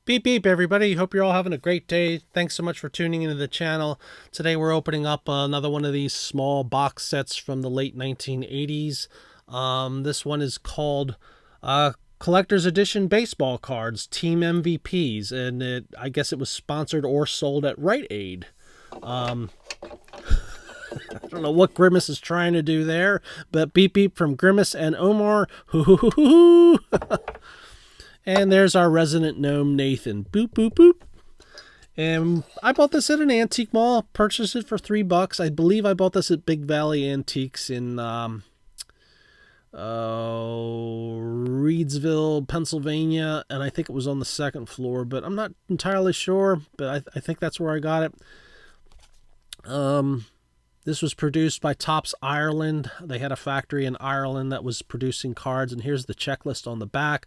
Beep beep everybody, hope you're all having a great day. Thanks so much for tuning into the channel. Today we're opening up another one of these small box sets from the late 1980s. This one is called Collector's Edition Baseball Cards, Team MVPs, and I guess it was sponsored or sold at Rite-Aid. I don't know what Grimace is trying to do there, but beep beep from Grimace and Omar. Hoo hoo hoo hoo hoo. And there's our resident gnome, Nathan. Boop, boop, boop. And I bought this at an antique mall. Purchased it for $3. I believe I bought this at Big Valley Antiques in Reedsville, Pennsylvania. And I think it was on the second floor, but I'm not entirely sure. But I think that's where I got it. This was produced by Topps Ireland. They had a factory in Ireland that was producing cards. And here's the checklist on the back.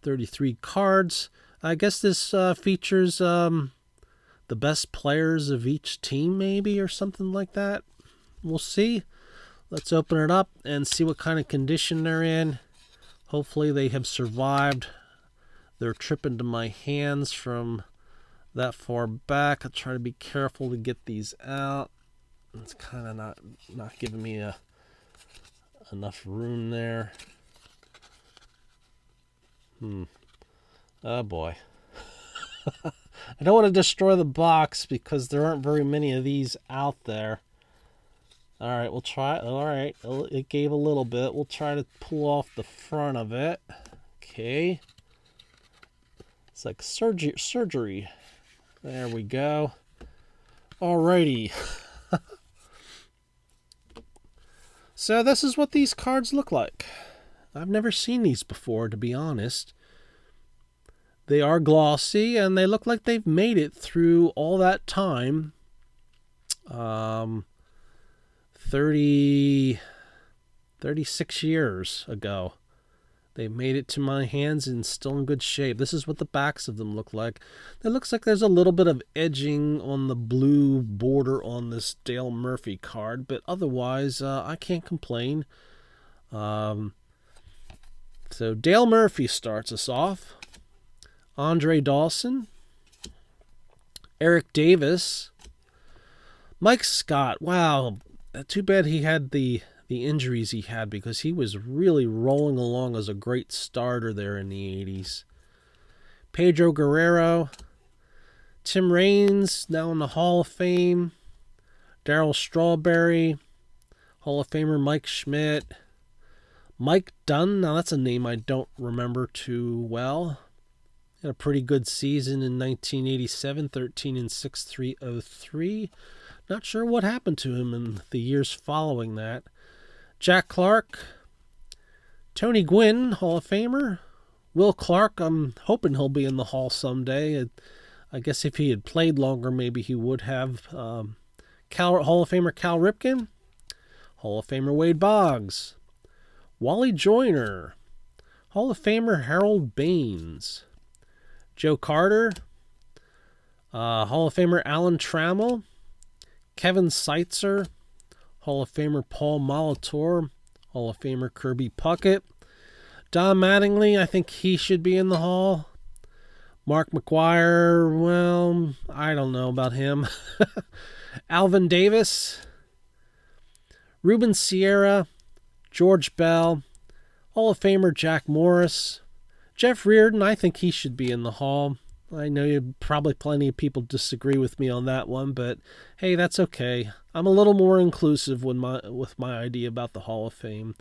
33 cards. I guess this features the best players of each team, maybe, or something like that. We'll see. Let's open it up and see what kind of condition they're in. Hopefully they have survived their trip into my hands from that far back. I'll try to be careful to get these out. It's kind of not giving me enough room there. Oh boy. I don't want to destroy the box because there aren't very many of these out there. Alright, we'll try. Alright, it gave a little bit. We'll try to pull off the front of it. Okay. It's like surgery. There we go. Alrighty. So this is what these cards look like. I've never seen these before, to be honest. They are glossy, and they look like they've made it through all that time. 36 years ago. They made it to my hands and still in good shape. This is what the backs of them look like. It looks like there's a little bit of edging on the blue border on this Dale Murphy card, but otherwise, I can't complain. So Dale Murphy starts us off. Andre Dawson. Eric Davis. Mike Scott. Wow. Too bad he had the injuries he had, because he was really rolling along as a great starter there in the 80s. Pedro Guerrero. Tim Raines, now in the Hall of Fame. Darryl Strawberry. Hall of Famer Mike Schmidt. Mike Dunn, now that's a name I don't remember too well. Had a pretty good season in 1987, 13 and 6.303. Not sure what happened to him in the years following that. Jack Clark. Tony Gwynn, Hall of Famer. Will Clark, I'm hoping he'll be in the Hall someday. I guess if he had played longer, maybe he would have. Hall of Famer Cal Ripken. Hall of Famer Wade Boggs. Wally Joyner. Hall of Famer Harold Baines. Joe Carter. Hall of Famer Alan Trammell. Kevin Seitzer. Hall of Famer Paul Molitor. Hall of Famer Kirby Puckett. Don Mattingly, I think he should be in the Hall. Mark McGuire, well, I don't know about him. Alvin Davis. Ruben Sierra. George Bell. Hall of Famer Jack Morris. Jeff Reardon, I think he should be in the Hall. I know probably plenty of people disagree with me on that one, but hey, that's okay. I'm a little more inclusive with my idea about the Hall of Fame.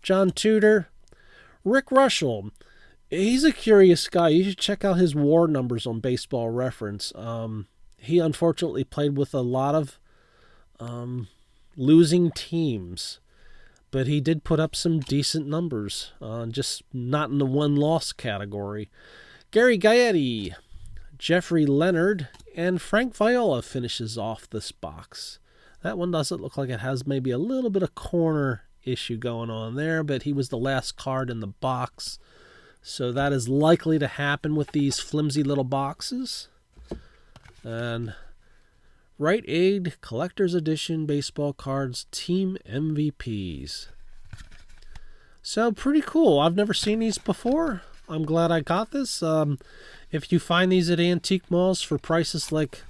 John Tudor. Rick Russell. He's a curious guy. You should check out his WAR numbers on Baseball Reference. He unfortunately played with a lot of losing teams, but he did put up some decent numbers, just not in the one-loss category. Gary Gaetti, Jeffrey Leonard, and Frank Viola finishes off this box. That one doesn't look like it has maybe a little bit of corner issue going on there, but he was the last card in the box. So that is likely to happen with these flimsy little boxes. And Rite-Aid Collector's Edition Baseball Cards Team MVPs. So pretty cool. I've never seen these before. I'm glad I got this. If you find these at antique malls for prices like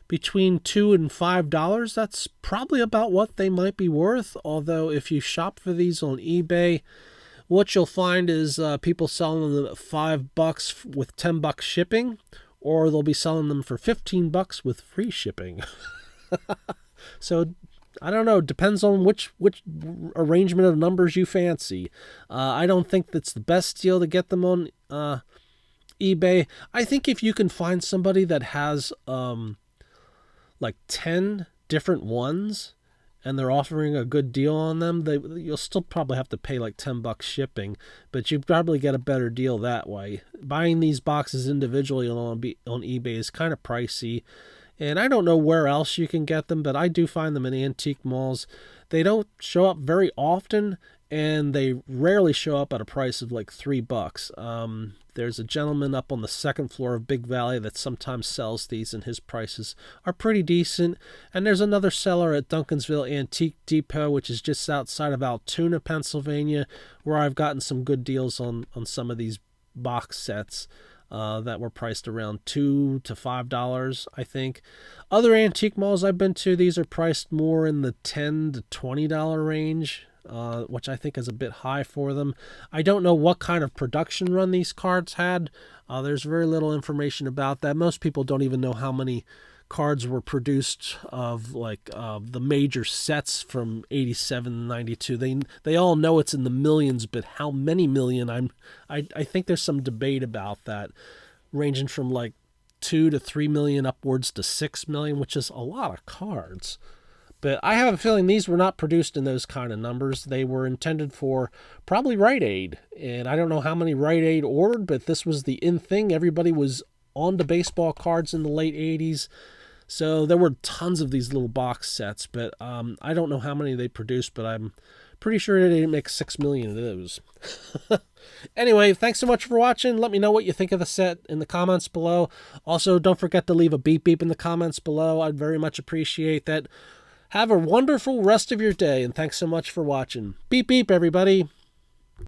between $2 and $5, that's probably about what they might be worth. Although if you shop for these on eBay, what you'll find is people selling them at $5 with $10 shipping, or they'll be selling them for $15 with free shipping. So I don't know. Depends on which arrangement of numbers you fancy. I don't think that's the best deal to get them on eBay. I think if you can find somebody that has like 10 different ones and they're offering a good deal on them, you'll still probably have to pay like $10 shipping, but you probably get a better deal that way. Buying these boxes individually on eBay is kind of pricey, and I don't know where else you can get them, but I do find them in antique malls. They don't show up very often, and they rarely show up at a price of like $3. There's a gentleman up on the second floor of Big Valley that sometimes sells these, and his prices are pretty decent. And there's another seller at Duncansville Antique Depot, which is just outside of Altoona, Pennsylvania, where I've gotten some good deals on some of these box sets that were priced around $2 to $5, I think. Other antique malls I've been to, these are priced more in the $10 to $20 range. Which I think is a bit high for them. I don't know what kind of production run these cards had. There's very little information about that. Most people don't even know how many cards were produced of like the major sets from 87, 92. They all know it's in the millions, but how many million? I think there's some debate about that, ranging from like 2 to 3 million upwards to 6 million, which is a lot of cards. But I have a feeling these were not produced in those kind of numbers. They were intended for probably Rite-Aid. And I don't know how many Rite-Aid ordered, but this was the in thing. Everybody was on to baseball cards in the late 80s. So there were tons of these little box sets. But I don't know how many they produced, but I'm pretty sure they didn't make 6 million of those. Anyway, thanks so much for watching. Let me know what you think of the set in the comments below. Also, don't forget to leave a beep beep in the comments below. I'd very much appreciate that. Have a wonderful rest of your day, and thanks so much for watching. Beep, beep, everybody.